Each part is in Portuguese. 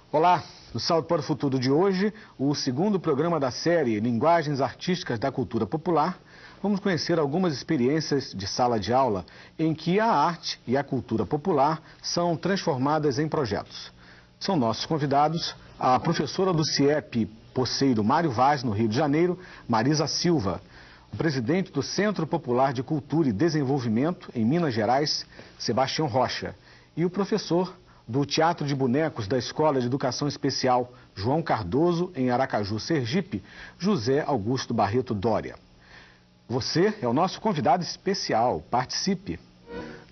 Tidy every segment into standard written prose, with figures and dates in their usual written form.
Olá, no Salto para o Futuro de hoje, o segundo programa da série Linguagens Artísticas da Cultura Popular, vamos conhecer algumas experiências de sala de aula em que a arte e a cultura popular são transformadas em projetos. São nossos convidados a professora do CIEP Poceiro Mário Vaz, no Rio de Janeiro, Marisa Silva, o presidente do Centro Popular de Cultura e Desenvolvimento, em Minas Gerais, Sebastião Rocha, e o professor do Teatro de Bonecos da Escola de Educação Especial João Cardoso, em Aracaju, Sergipe, José Augusto Barreto Dória. Você é o nosso convidado especial, participe!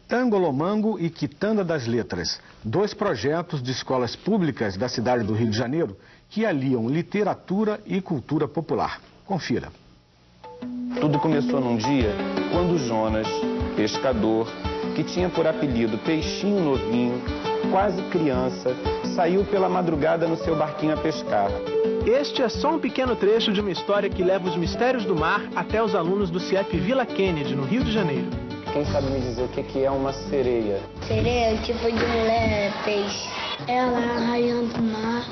Tangolomango e Quitanda das Letras, dois projetos de escolas públicas da cidade do Rio de Janeiro que aliam literatura e cultura popular. Confira. Tudo começou num dia quando Jonas, pescador, que tinha por apelido Peixinho Novinho, quase criança, saiu pela madrugada no seu barquinho a pescar. Este é só um pequeno trecho de uma história que leva os mistérios do mar até os alunos do CIEP Vila Kennedy, no Rio de Janeiro. Quem sabe me dizer o que é uma sereia? Sereia é um tipo de mulher peixe. Ela é a rainha do mar,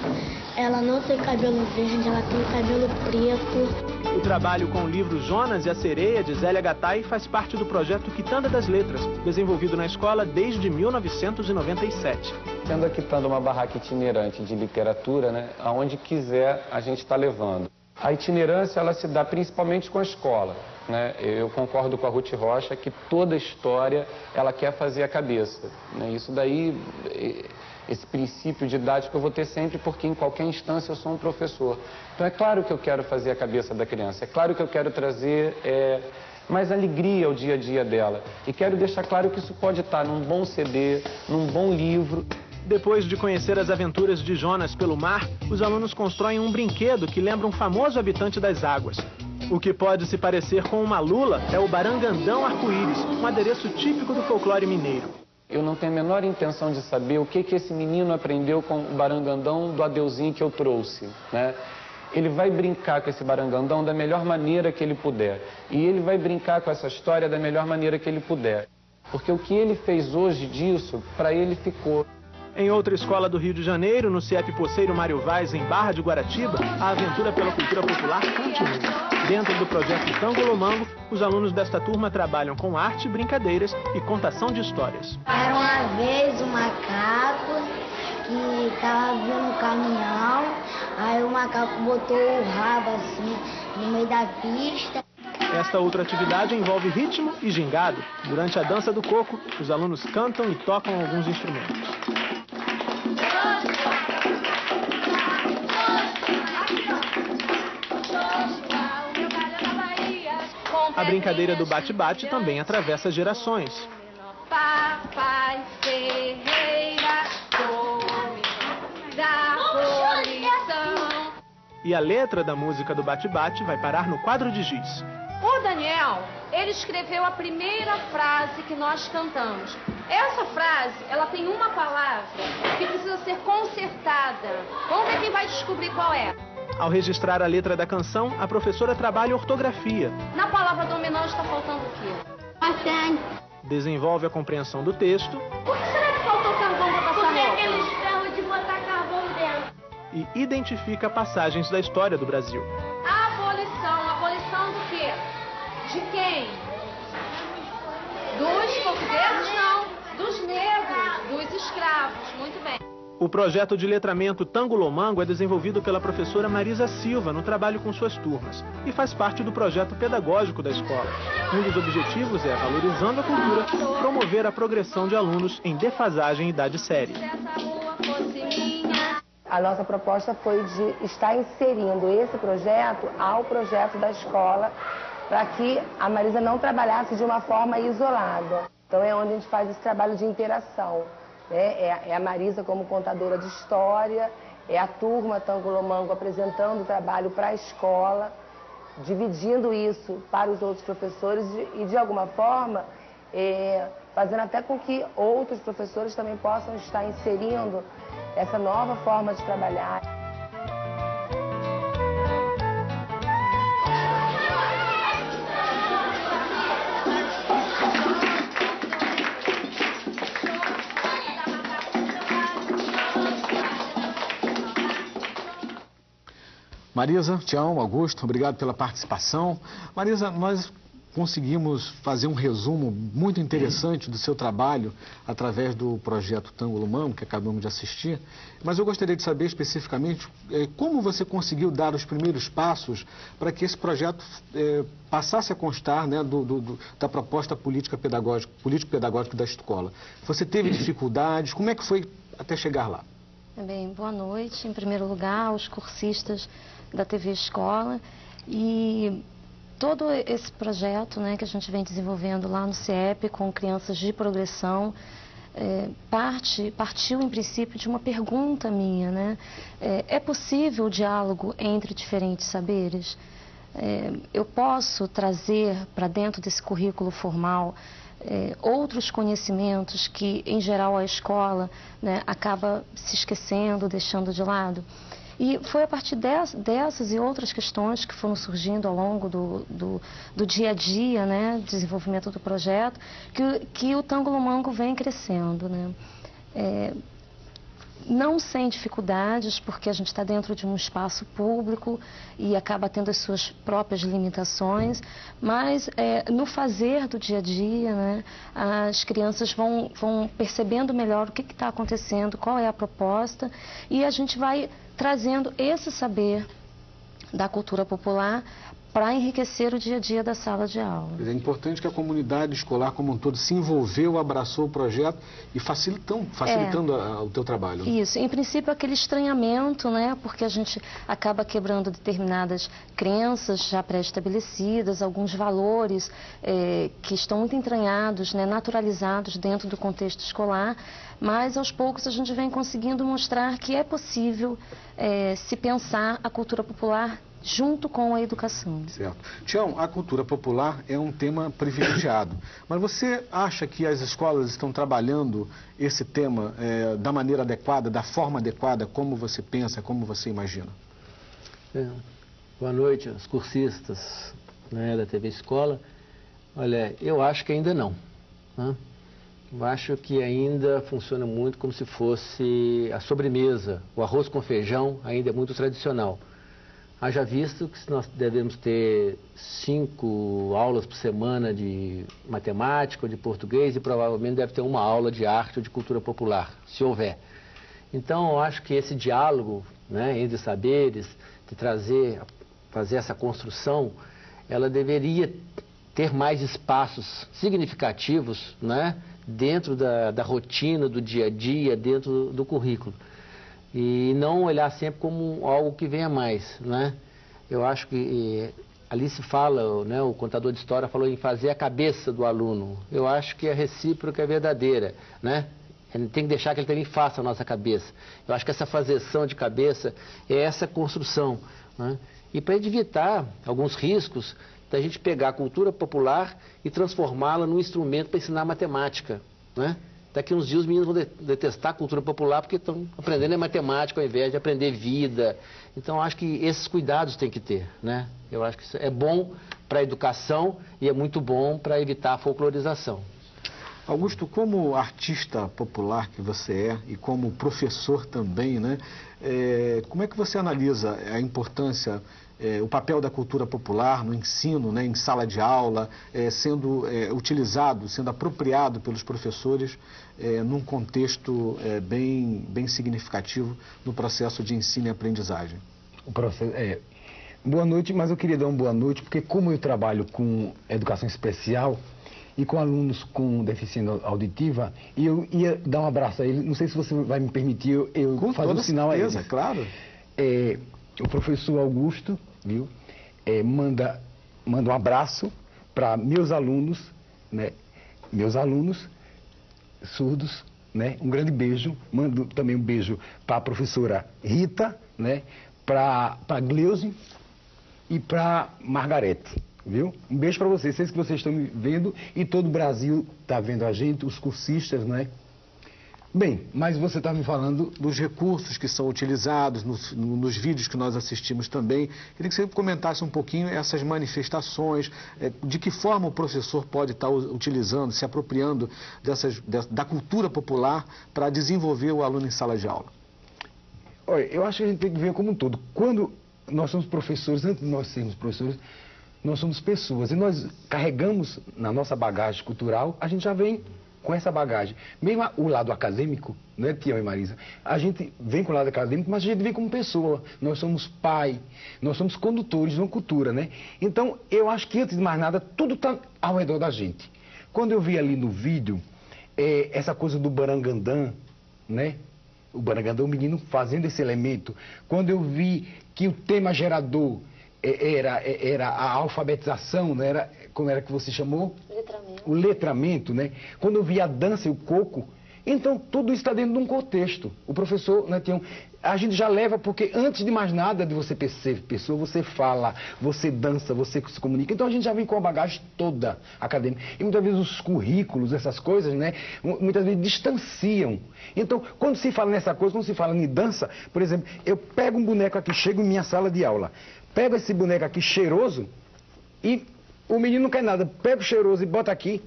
ela não tem cabelo verde, ela tem cabelo preto. O trabalho com o livro Jonas e a Sereia, de Zélia Gattai, faz parte do projeto Quitanda das Letras, desenvolvido na escola desde 1997. Sendo a Quitanda uma barraca itinerante de literatura, né, aonde quiser a gente está levando. A itinerância ela se dá principalmente com a escola. Né? Eu concordo com a Ruth Rocha que toda história ela quer fazer a cabeça. Né? Isso daí, esse princípio didático eu vou ter sempre, porque em qualquer instância eu sou um professor. Então é claro que eu quero fazer a cabeça da criança, é claro que eu quero trazer mais alegria ao dia a dia dela. E quero deixar claro que isso pode estar num bom CD, num bom livro. Depois de conhecer as aventuras de Jonas pelo mar, os alunos constroem um brinquedo que lembra um famoso habitante das águas. O que pode se parecer com uma lula é o barangandão arco-íris, um adereço típico do folclore mineiro. Eu não tenho a menor intenção de saber o que esse menino aprendeu com o barangandão do adeuzinho que eu trouxe, né? Ele vai brincar com esse barangandão da melhor maneira que ele puder. E ele vai brincar com essa história da melhor maneira que ele puder. Porque o que ele fez hoje disso, para ele ficou. Em outra escola do Rio de Janeiro, no CIEP Poceiro Mário Vaz, em Barra de Guaratiba, a aventura pela cultura popular continua. Dentro do projeto Tangolomango, os alunos desta turma trabalham com arte, brincadeiras e contação de histórias. Era uma vez um macaco que estava vindo um caminhão, aí o macaco botou o rabo assim no meio da pista. Esta outra atividade envolve ritmo e gingado. Durante a dança do coco, os alunos cantam e tocam alguns instrumentos. A brincadeira do bate-bate também atravessa gerações. Papai Ferreira, da abolição. E a letra da música do bate-bate vai parar no quadro de giz. O Daniel, ele escreveu a primeira frase que nós cantamos. Essa frase, ela tem uma palavra que precisa ser consertada. Vamos ver quem vai descobrir qual é. Ao registrar a letra da canção, a professora trabalha ortografia. Na palavra dominante está faltando o quê? Bastante. Desenvolve a compreensão do texto. Por que será que faltou carvão para passar roupa? Aqueles ferros de botar carvão dentro. E identifica passagens da história do Brasil. Abolição do quê? De quem? Dos portugueses? Não. Dos negros, dos escravos. Muito bem. O projeto de letramento Tangolomango é desenvolvido pela professora Marisa Silva no trabalho com suas turmas e faz parte do projeto pedagógico da escola. Um dos objetivos é, valorizando a cultura, promover a progressão de alunos em defasagem idade-série. A nossa proposta foi de estar inserindo esse projeto ao projeto da escola para que a Marisa não trabalhasse de uma forma isolada. Então é onde a gente faz esse trabalho de interação. É a Marisa como contadora de história, é a turma Tangolomango apresentando o trabalho para a escola, dividindo isso para os outros professores e, de alguma forma, fazendo até com que outros professores também possam estar inserindo essa nova forma de trabalhar. Marisa, Tião, Augusto, obrigado pela participação. Marisa, nós conseguimos fazer um resumo muito interessante do seu trabalho através do projeto Tango Lumango, que acabamos de assistir, mas eu gostaria de saber especificamente como você conseguiu dar os primeiros passos para que esse projeto passasse a constar, né, da proposta político-pedagógica da escola. Você teve dificuldades? Como é que foi até chegar lá? Bem, boa noite. Em primeiro lugar, aos cursistas da TV Escola e todo esse projeto, né, que a gente vem desenvolvendo lá no CIEP com crianças de progressão, partiu em princípio de uma pergunta minha, né? É possível o diálogo entre diferentes saberes? Eu posso trazer para dentro desse currículo formal outros conhecimentos que, em geral, a escola, né, acaba se esquecendo, deixando de lado? E foi a partir dessas e outras questões que foram surgindo ao longo do dia a dia, né, desenvolvimento do projeto, que o Tango Lumango vem crescendo, né? Não sem dificuldades, porque a gente está dentro de um espaço público e acaba tendo as suas próprias limitações, mas no fazer do dia a dia, né, as crianças vão percebendo melhor o que está acontecendo, qual é a proposta, e a gente vai trazendo esse saber da cultura popular para enriquecer o dia a dia da sala de aula. É importante que a comunidade escolar como um todo se envolveu, abraçou o projeto e facilitando o teu trabalho. Né? Isso, em princípio aquele estranhamento, né, porque a gente acaba quebrando determinadas crenças já pré-estabelecidas, alguns valores que estão muito entranhados, né, naturalizados dentro do contexto escolar, mas aos poucos a gente vem conseguindo mostrar que é possível se pensar a cultura popular junto com a educação. Certo. Tião, a cultura popular é um tema privilegiado, mas você acha que as escolas estão trabalhando esse tema da maneira adequada, da forma adequada, como você pensa, como você imagina? Boa noite aos cursistas, né, da TV Escola. Olha, eu acho que ainda não, né? Eu acho que ainda funciona muito como se fosse a sobremesa, o arroz com feijão ainda é muito tradicional. Haja visto que nós devemos ter 5 aulas por semana de matemática ou de português e provavelmente deve ter uma aula de arte ou de cultura popular, se houver. Então, eu acho que esse diálogo, né, entre saberes, de fazer essa construção, ela deveria ter mais espaços significativos, né, dentro da rotina, do dia a dia, dentro do currículo. E não olhar sempre como algo que venha mais, né? Eu acho que ali se fala, né, o contador de história falou em fazer a cabeça do aluno. Eu acho que a recíproca é verdadeira, né? Ele tem que deixar que ele também faça a nossa cabeça. Eu acho que essa fazeção de cabeça é essa construção, né? E para evitar alguns riscos da gente pegar a cultura popular e transformá-la num instrumento para ensinar matemática, né? Daqui uns dias os meninos vão detestar a cultura popular porque estão aprendendo matemática ao invés de aprender vida. Então, acho que esses cuidados tem que ter, né? Eu acho que isso é bom para a educação e é muito bom para evitar a folclorização. Augusto, como artista popular que você é e como professor também, né? Como é que você analisa a importância, o papel da cultura popular no ensino, né, em sala de aula, sendo utilizado, sendo apropriado pelos professores num contexto bem significativo no processo de ensino e aprendizagem? Boa noite, mas eu queria dar uma boa noite, porque como eu trabalho com educação especial e com alunos com deficiência auditiva, e eu ia dar um abraço a ele, não sei se você vai me permitir eu fazer um sinal a ele. Claro. O professor Augusto, viu, manda um abraço para meus alunos, né, surdos, né, um grande beijo. Mando também um beijo para a professora Rita, né, para Gleuze e para Margarete, viu? Um beijo para vocês, sei que vocês estão me vendo e todo o Brasil está vendo a gente, os cursistas, né? Bem, mas você está me falando dos recursos que são utilizados nos vídeos que nós assistimos também. Queria que você comentasse um pouquinho essas manifestações, de que forma o professor pode estar utilizando, se apropriando da cultura popular para desenvolver o aluno em sala de aula. Olha, eu acho que a gente tem que ver como um todo. Quando nós somos professores, antes de nós sermos professores, nós somos pessoas. E nós carregamos na nossa bagagem cultural, a gente já vem com essa bagagem. Mesmo o lado acadêmico, né, Tião e Marisa? A gente vem com o lado acadêmico, mas a gente vem como pessoa. Nós somos pai, nós somos condutores de uma cultura, né? Então, eu acho que, antes de mais nada, tudo está ao redor da gente. Quando eu vi ali no vídeo, essa coisa do Barangandã, né? O Barangandã, o menino fazendo esse elemento. Quando eu vi que o tema gerador era a alfabetização, né? Como era que você chamou? Letramento. O letramento, né? Quando eu vi a dança e o coco, então tudo isso está dentro de um contexto. O professor, né, a gente já leva, porque antes de mais nada de você ser pessoa, você fala, você dança, você se comunica. Então a gente já vem com a bagagem toda acadêmica. E muitas vezes os currículos, essas coisas, né, muitas vezes distanciam. Então, quando se fala nessa coisa, quando se fala em dança, por exemplo, eu pego um boneco aqui, chego em minha sala de aula, pego esse boneco aqui cheiroso e o menino não quer nada, pega o cheiroso e bota aqui.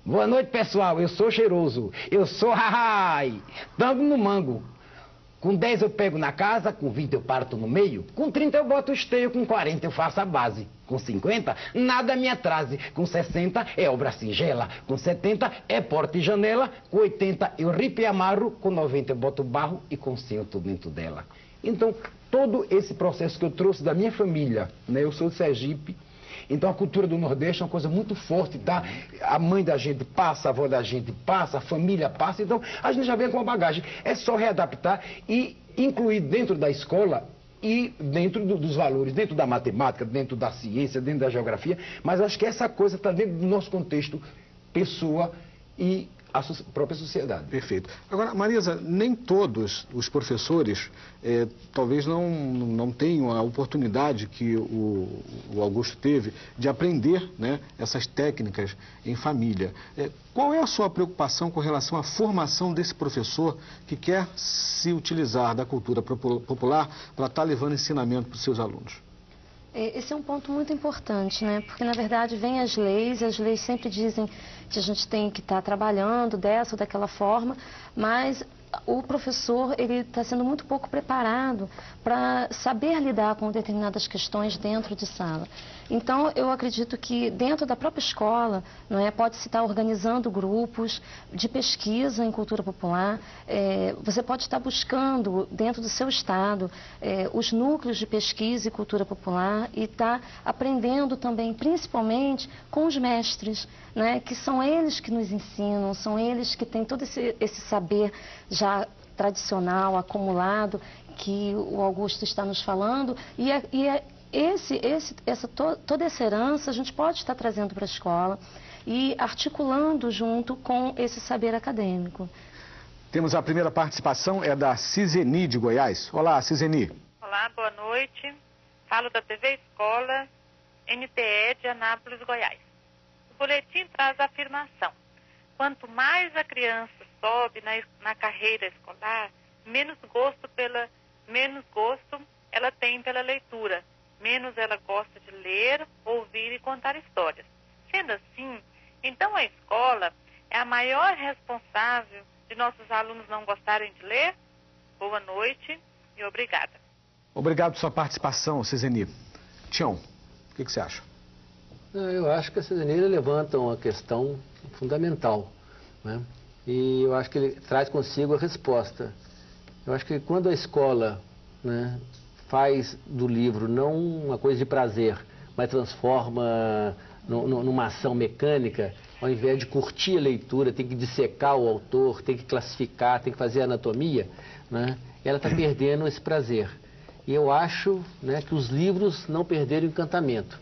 Boa noite, pessoal, eu sou cheiroso, eu sou Rahai, dando no mango. Com 10 eu pego na casa, com 20 eu parto no meio, com 30 eu boto o esteio, com 40 eu faço a base, com 50 nada me atrase, com 60 é obra singela, com 70 é porta e janela, com 80 eu ripo e amarro, com 90 eu boto barro e com 100 eu tô dentro dela. Então, todo esse processo que eu trouxe da minha família, né, eu sou de Sergipe, então a cultura do Nordeste é uma coisa muito forte, tá? A mãe da gente passa, a avó da gente passa, a família passa, então a gente já vem com a bagagem. É só readaptar e incluir dentro da escola e dentro dos valores, dentro da matemática, dentro da ciência, dentro da geografia, mas acho que essa coisa está dentro do nosso contexto, pessoa e a própria sociedade. Perfeito. Agora, Marisa, nem todos os professores talvez não tenham a oportunidade que o Augusto teve de aprender, né, essas técnicas em família. Qual é a sua preocupação com relação à formação desse professor que quer se utilizar da cultura popular para estar levando ensinamento para os seus alunos? Esse é um ponto muito importante, né? Porque, na verdade, vem as leis, e as leis sempre dizem que a gente tem que estar trabalhando dessa ou daquela forma, mas o professor, ele está sendo muito pouco preparado para saber lidar com determinadas questões dentro de sala. Então, eu acredito que dentro da própria escola, não é, pode-se estar organizando grupos de pesquisa em cultura popular, você pode estar buscando dentro do seu estado os núcleos de pesquisa e cultura popular e estar aprendendo também, principalmente, com os mestres, né, que são eles que nos ensinam, são eles que têm todo esse saber já tradicional, acumulado, que o Augusto está nos falando, toda essa herança a gente pode estar trazendo para a escola e articulando junto com esse saber acadêmico. Temos a primeira participação, é da Ciseni de Goiás. Olá, Ciseni. Olá, boa noite. Falo da TV Escola, NTE de Anápolis, Goiás. O boletim traz a afirmação: quanto mais a criança sobe na carreira escolar, menos gosto ela tem pela leitura, menos ela gosta de ler, ouvir e contar histórias. Sendo assim, então a escola é a maior responsável de nossos alunos não gostarem de ler? Boa noite e obrigada. Obrigado pela sua participação, Ciseni. Tião, o que você acha? Eu acho que a Ciseni levanta uma questão fundamental, né? E eu acho que ele traz consigo a resposta. Eu acho que quando a escola, né, faz do livro não uma coisa de prazer, mas transforma numa ação mecânica, ao invés de curtir a leitura, tem que dissecar o autor, tem que classificar, tem que fazer anatomia, né, ela está perdendo esse prazer. E eu acho, né, que os livros não perderam o encantamento,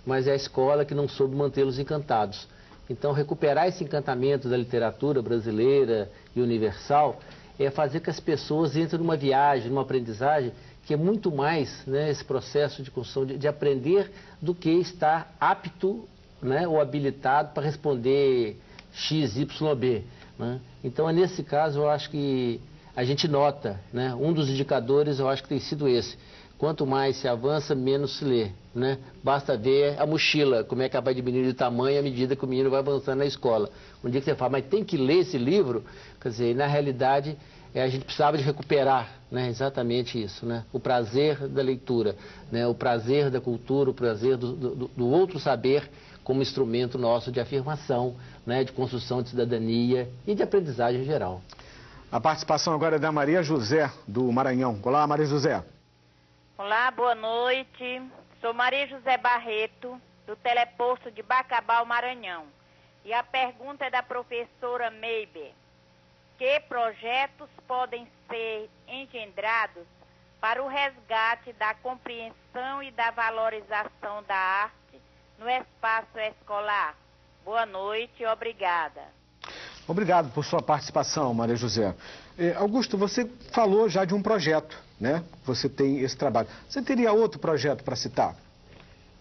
mas é a escola que não soube mantê-los encantados. Então, recuperar esse encantamento da literatura brasileira e universal é fazer que as pessoas entrem numa viagem, numa aprendizagem, que é muito mais, né, esse processo de construção, de aprender do que estar apto, né, ou habilitado para responder X, Y, B. Né? Então, nesse caso, eu acho que a gente nota, né, um dos indicadores, eu acho que tem sido esse. Quanto mais se avança, menos se lê, né? Basta ver a mochila, como é que ela vai diminuindo de tamanho à medida que o menino vai avançando na escola. Um dia que você fala, mas tem que ler esse livro, quer dizer, na realidade, a gente precisava de recuperar, né, exatamente isso, né, o prazer da leitura, né, o prazer da cultura, o prazer do outro saber como instrumento nosso de afirmação, né, de construção de cidadania e de aprendizagem em geral. A participação agora é da Maria José, do Maranhão. Olá, Maria José. Olá, boa noite. Sou Maria José Barreto, do Teleposto de Bacabal, Maranhão. E a pergunta é da professora Meiber. Que projetos podem ser engendrados para o resgate da compreensão e da valorização da arte no espaço escolar? Boa noite e obrigada. Obrigado por sua participação, Maria José. Augusto, você falou já de um projeto, né? Você tem esse trabalho. Você teria outro projeto para citar?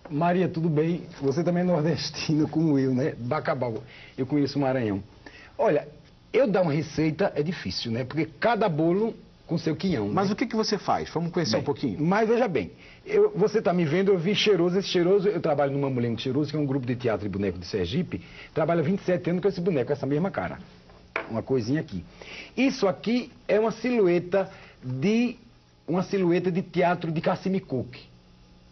Maria, tudo bem? Você também é nordestino como eu, né? Bacabal. Eu conheço o Maranhão. Olha, eu dar uma receita é difícil, né? Porque cada bolo com seu quinhão. Mas né? o que você faz? Vamos conhecer um pouquinho. Mas veja bem, você está me vendo, eu vi Cheiroso. Esse Cheiroso, eu trabalho no Mamulengo Cheiroso, que é um grupo de teatro e boneco de Sergipe. Trabalho há 27 anos com esse boneco, essa mesma cara. Uma coisinha aqui. Isso aqui é uma silhueta de teatro de Cassimicoque.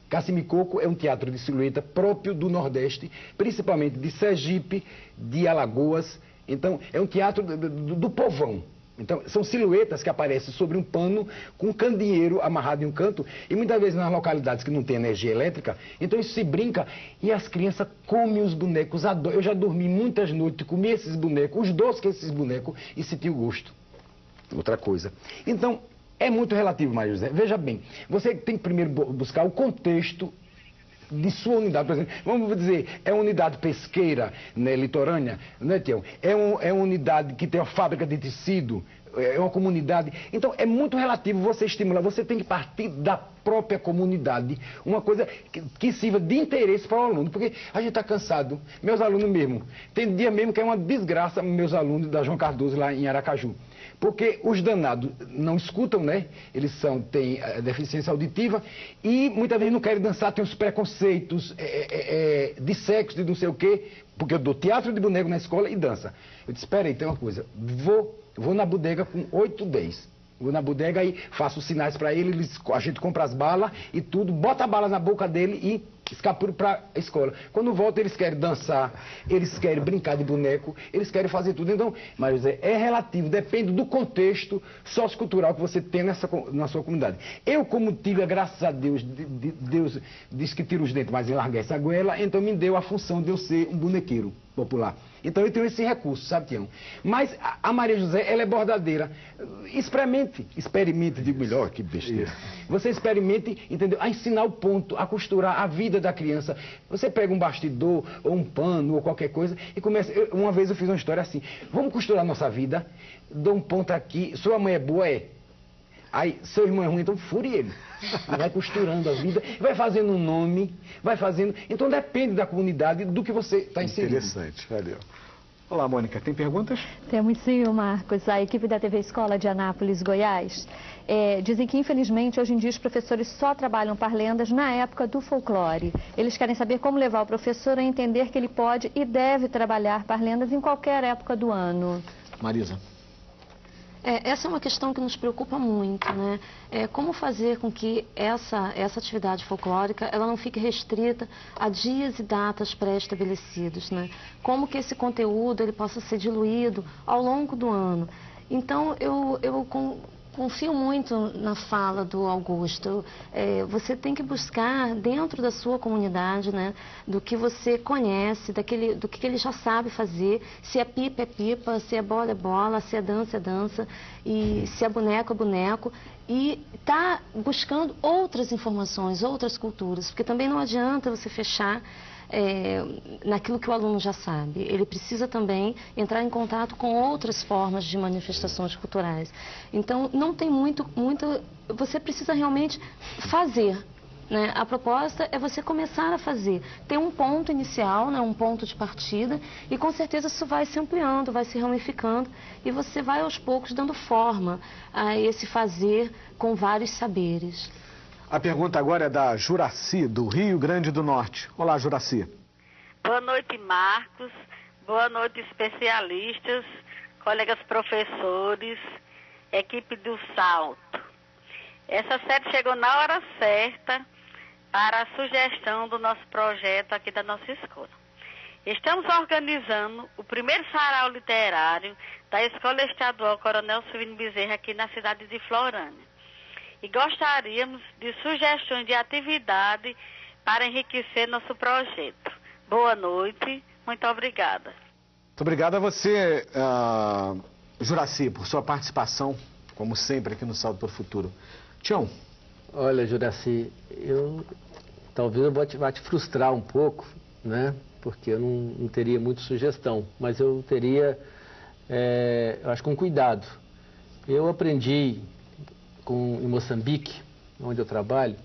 Cassimicoco é um teatro de silhueta próprio do Nordeste, principalmente de Sergipe, de Alagoas. Então, é um teatro do povão. Então, são silhuetas que aparecem sobre um pano com um candeeiro amarrado em um canto e muitas vezes nas localidades que não tem energia elétrica, então isso se brinca e as crianças comem os bonecos. Eu já dormi muitas noites, comi esses bonecos, os doces que esses bonecos e senti o gosto. Outra coisa. Então, é muito relativo, Maria José. Veja bem, você tem que primeiro buscar o contexto de sua unidade. Por exemplo, vamos dizer, é uma unidade pesqueira, né, litorânea, né, Tião? É uma unidade que tem uma fábrica de tecido, é uma comunidade. Então, é muito relativo você estimular. Você tem que partir da própria comunidade, uma coisa que sirva de interesse para o aluno, porque a gente está cansado. Meus alunos mesmo, tem dia mesmo que é uma desgraça, meus alunos da João Cardoso lá em Aracaju. Porque os danados não escutam, né? Eles têm deficiência auditiva e muitas vezes não querem dançar, tem os preconceitos de sexo, de não sei o quê, porque eu dou teatro de boneco na escola e dança. Eu disse, espera aí, tem uma coisa, vou na bodega com 8, 10. Vou na bodega e faço sinais para ele, a gente compra as balas e tudo, bota a bala na boca dele e escapura para a escola. Quando volta, eles querem dançar, eles querem brincar de boneco, eles querem fazer tudo. Então, Maria José, é relativo, depende do contexto sociocultural que você tem na sua comunidade. Eu, como tive, graças a Deus, Deus disse que tira os dentes, mas enlarguece a goela, então me deu a função de eu ser um bonequeiro popular. Então eu tenho esse recurso, sabe, Tião? Mas a Maria José, ela é bordadeira. Experimente, digo melhor, que besteira. Você experimente, entendeu? A ensinar o ponto, a costurar a vida da criança. Você pega um bastidor, ou um pano, ou qualquer coisa, e começa... Uma vez eu fiz uma história assim, vamos costurar a nossa vida, dou um ponto aqui, sua mãe é boa, é. Aí, seu irmão é ruim, então fure ele. Vai costurando a vida, vai fazendo um nome, vai fazendo... Então depende da comunidade, do que você está inserindo. Interessante, valeu. Olá, Mônica, tem perguntas? Temos sim, Marcos. A equipe da TV Escola de Anápolis, Goiás, dizem que, infelizmente, hoje em dia os professores só trabalham parlendas na época do folclore. Eles querem saber como levar o professor a entender que ele pode e deve trabalhar parlendas em qualquer época do ano. Marisa. Essa é uma questão que nos preocupa muito, né? Como fazer com que essa atividade folclórica ela não fique restrita a dias e datas pré-estabelecidos, né? Como que esse conteúdo ele possa ser diluído ao longo do ano. Então, eu confio muito na fala do Augusto. Você tem que buscar dentro da sua comunidade, né, do que você conhece, do que ele já sabe fazer, se é pipa é pipa, se é bola é bola, se é dança, e se é boneco é boneco. E tá buscando outras informações, outras culturas, porque também não adianta você fechar naquilo que o aluno já sabe. Ele precisa também entrar em contato com outras formas de manifestações culturais. Então, não tem muito... Você precisa realmente fazer, né? A proposta é você começar a fazer. Tem um ponto inicial, né? Um ponto de partida, e com certeza isso vai se ampliando, vai se ramificando, e você vai aos poucos dando forma a esse fazer com vários saberes. A pergunta agora é da Juraci, do Rio Grande do Norte. Olá, Juraci. Boa noite, Marcos. Boa noite, especialistas, colegas professores. equipe do Salto. Essa série chegou na hora certa para a sugestão do nosso projeto aqui da nossa escola. Estamos organizando o primeiro sarau literário da Escola Estadual Coronel Silvino Bezerra aqui na cidade de Florânia. E gostaríamos de sugestões de atividade para enriquecer nosso projeto. Boa noite, muito obrigada. Muito obrigado a você, Juraci, por sua participação, como sempre, aqui no Salto para o Futuro. Tião. Olha, Juraci, talvez eu vá te frustrar um pouco, né? Porque eu não teria muita sugestão, mas eu teria, eu acho, com cuidado. Eu aprendi em Moçambique, onde eu trabalho,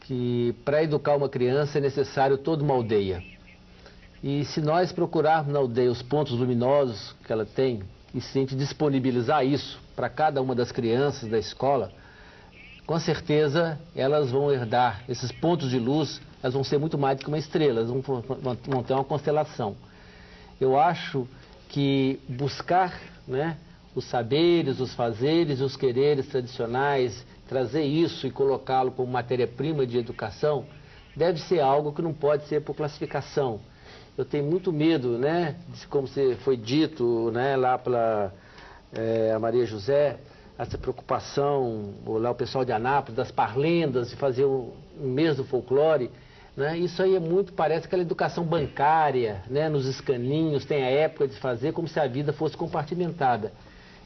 que para educar uma criança é necessário toda uma aldeia. E se nós procurarmos na aldeia os pontos luminosos que ela tem, e se a gente disponibilizar isso para cada uma das crianças da escola, com certeza elas vão herdar esses pontos de luz, elas vão ser muito mais do que uma estrela, elas vão ter uma constelação. Eu acho que buscar, né, os saberes, os fazeres, os quereres tradicionais, trazer isso e colocá-lo como matéria-prima de educação, deve ser algo que não pode ser por classificação. Eu tenho muito medo, né, de, como foi dito, né, lá pela a Maria José, essa preocupação, ou lá o pessoal de Anápolis, das parlendas, de fazer um mês do folclore, né? Isso aí parece aquela educação bancária, né? Nos escaninhos, tem a época de fazer como se a vida fosse compartimentada.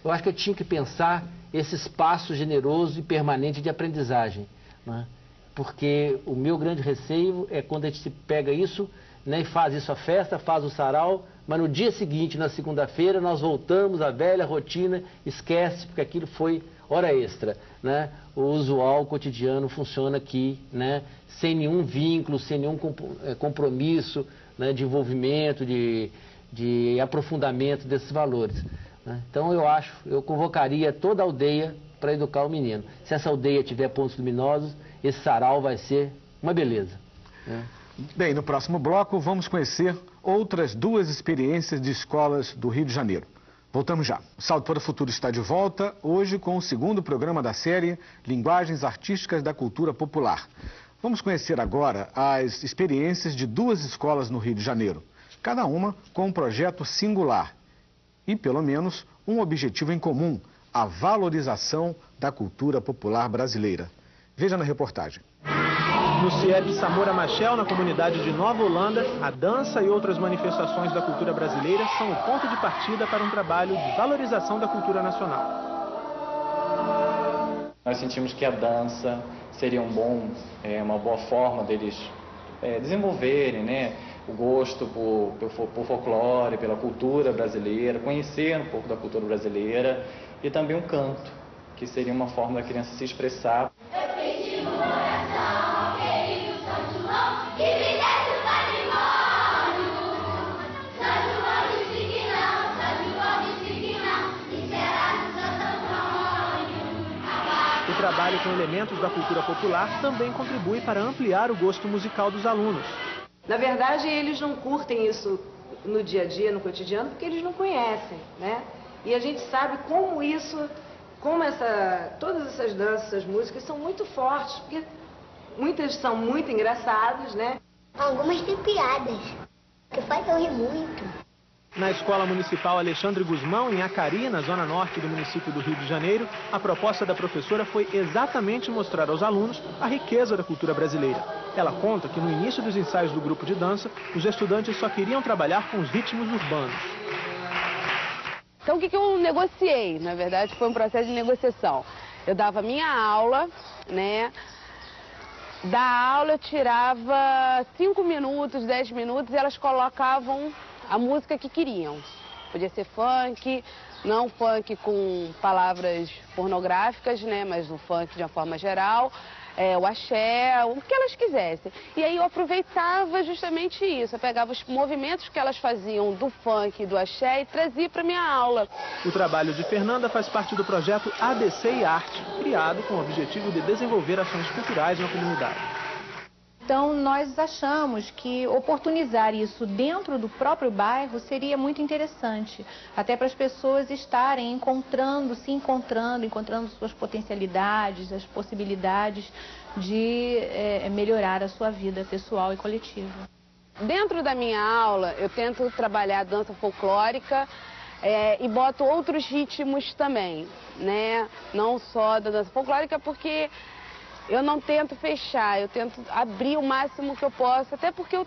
Eu acho que eu tinha que pensar esse espaço generoso e permanente de aprendizagem, né? Porque o meu grande receio é quando a gente pega isso, né, e faz isso a festa, faz o sarau, mas no dia seguinte, na segunda-feira, nós voltamos à velha rotina, esquece, porque aquilo foi hora extra, né? O usual, o cotidiano funciona aqui, né, sem nenhum vínculo, sem nenhum compromisso, né, de envolvimento, de aprofundamento desses valores, né? Então eu convocaria toda a aldeia para educar o menino. Se essa aldeia tiver pontos luminosos, esse sarau vai ser uma beleza, né? Bem, no próximo bloco vamos conhecer outras duas experiências de escolas do Rio de Janeiro. Voltamos já. O Salto para o Futuro está de volta, hoje com o segundo programa da série Linguagens Artísticas da Cultura Popular. Vamos conhecer agora as experiências de duas escolas no Rio de Janeiro, cada uma com um projeto singular e, pelo menos, um objetivo em comum, a valorização da cultura popular brasileira. Veja na reportagem. No CIEP Samora Machel, na comunidade de Nova Holanda, a dança e outras manifestações da cultura brasileira são o ponto de partida para um trabalho de valorização da cultura nacional. Nós sentimos que a dança seria uma boa forma deles desenvolverem, né, o gosto por folclore, pela cultura brasileira, conhecer um pouco da cultura brasileira, e também o canto, que seria uma forma da criança se expressar. O trabalho com elementos da cultura popular também contribui para ampliar o gosto musical dos alunos. Na verdade, eles não curtem isso no dia a dia, no cotidiano, porque eles não conhecem, né? E a gente sabe todas essas danças, essas músicas são muito fortes, porque muitas são muito engraçadas, né? Algumas têm piadas, que faz eu rir muito. Na Escola Municipal Alexandre Guzmão, em Acari, na zona norte do município do Rio de Janeiro, a proposta da professora foi exatamente mostrar aos alunos a riqueza da cultura brasileira. Ela conta que no início dos ensaios do grupo de dança, os estudantes só queriam trabalhar com os ritmos urbanos. Então o que eu negociei? Na verdade, foi um processo de negociação. Eu dava minha aula, né? Da aula eu tirava 5 minutos, 10 minutos e elas colocavam a música que queriam. Podia ser funk, não funk com palavras pornográficas, né, mas o funk de uma forma geral, o axé, o que elas quisessem. E aí eu aproveitava justamente isso, eu pegava os movimentos que elas faziam do funk e do axé e trazia para minha aula. O trabalho de Fernanda faz parte do projeto ABC e Arte, criado com o objetivo de desenvolver ações culturais na comunidade. Então, nós achamos que oportunizar isso dentro do próprio bairro seria muito interessante, até para as pessoas estarem encontrando suas potencialidades, as possibilidades de melhorar a sua vida pessoal e coletiva. Dentro da minha aula, eu tento trabalhar a dança folclórica e boto outros ritmos também, né? Não só da dança folclórica, porque eu não tento fechar, eu tento abrir o máximo que eu posso, até porque eu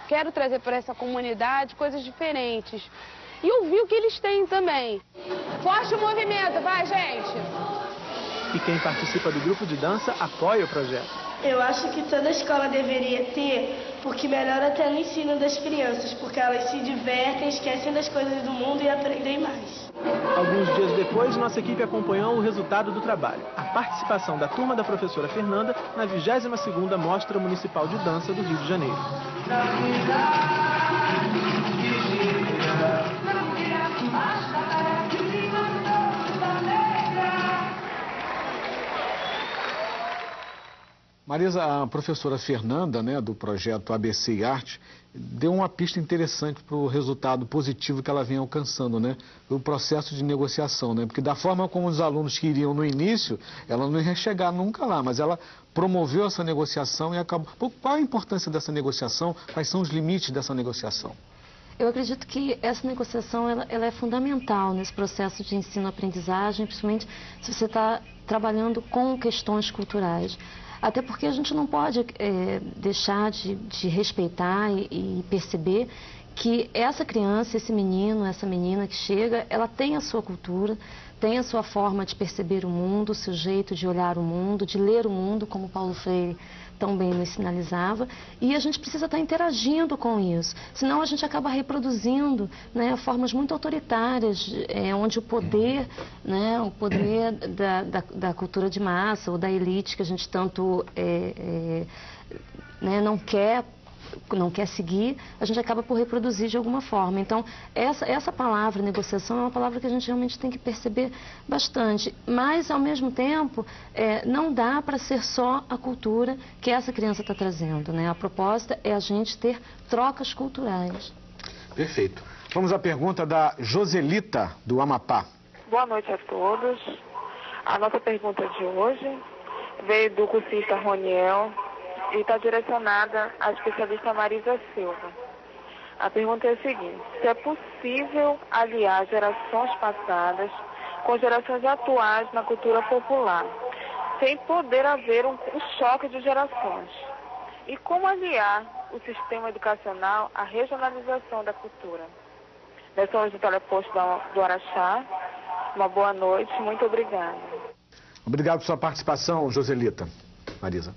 quero trazer para essa comunidade coisas diferentes. E ouvir o que eles têm também. Forte o movimento, vai, gente! E quem participa do grupo de dança apoia o projeto. Eu acho que toda escola deveria ter, porque melhora até no ensino das crianças, porque elas se divertem, esquecem das coisas do mundo e aprendem mais. Alguns dias depois, nossa equipe acompanhou o resultado do trabalho, a participação da turma da professora Fernanda na 22ª Mostra Municipal de Dança do Rio de Janeiro. Marisa, a professora Fernanda, né, do projeto ABC e Arte, deu uma pista interessante para o resultado positivo que ela vem alcançando, né? O processo de negociação, né? Porque da forma como os alunos queriam no início, ela não ia chegar nunca lá, mas ela promoveu essa negociação e acabou. Qual a importância dessa negociação? Quais são os limites dessa negociação? Eu acredito que essa negociação ela é fundamental nesse processo de ensino-aprendizagem, principalmente se você está trabalhando com questões culturais. Até porque a gente não pode deixar de respeitar e perceber que essa criança, esse menino, essa menina que chega, ela tem a sua cultura, tem a sua forma de perceber o mundo, o seu jeito de olhar o mundo, de ler o mundo, como Paulo Freire tão bem nos sinalizava, e a gente precisa estar interagindo com isso, senão a gente acaba reproduzindo, né, formas muito autoritárias, onde o poder, né, o poder da cultura de massa ou da elite que a gente tanto né, não quer seguir, a gente acaba por reproduzir de alguma forma. Então, essa palavra, negociação, é uma palavra que a gente realmente tem que perceber bastante. Mas, ao mesmo tempo, não dá para ser só a cultura que essa criança está trazendo, né? A proposta é a gente ter trocas culturais. Perfeito. Vamos à pergunta da Joselita, do Amapá. Boa noite a todos. A nossa pergunta de hoje veio do cursista Roniel e está direcionada à especialista Marisa Silva. A pergunta é a seguinte: se é possível aliar gerações passadas com gerações atuais na cultura popular, sem poder haver um choque de gerações? E como aliar o sistema educacional à regionalização da cultura? Nós somos do Teleposto do Araxá. Uma boa noite, muito obrigada. Obrigado por sua participação, Joselita. Marisa.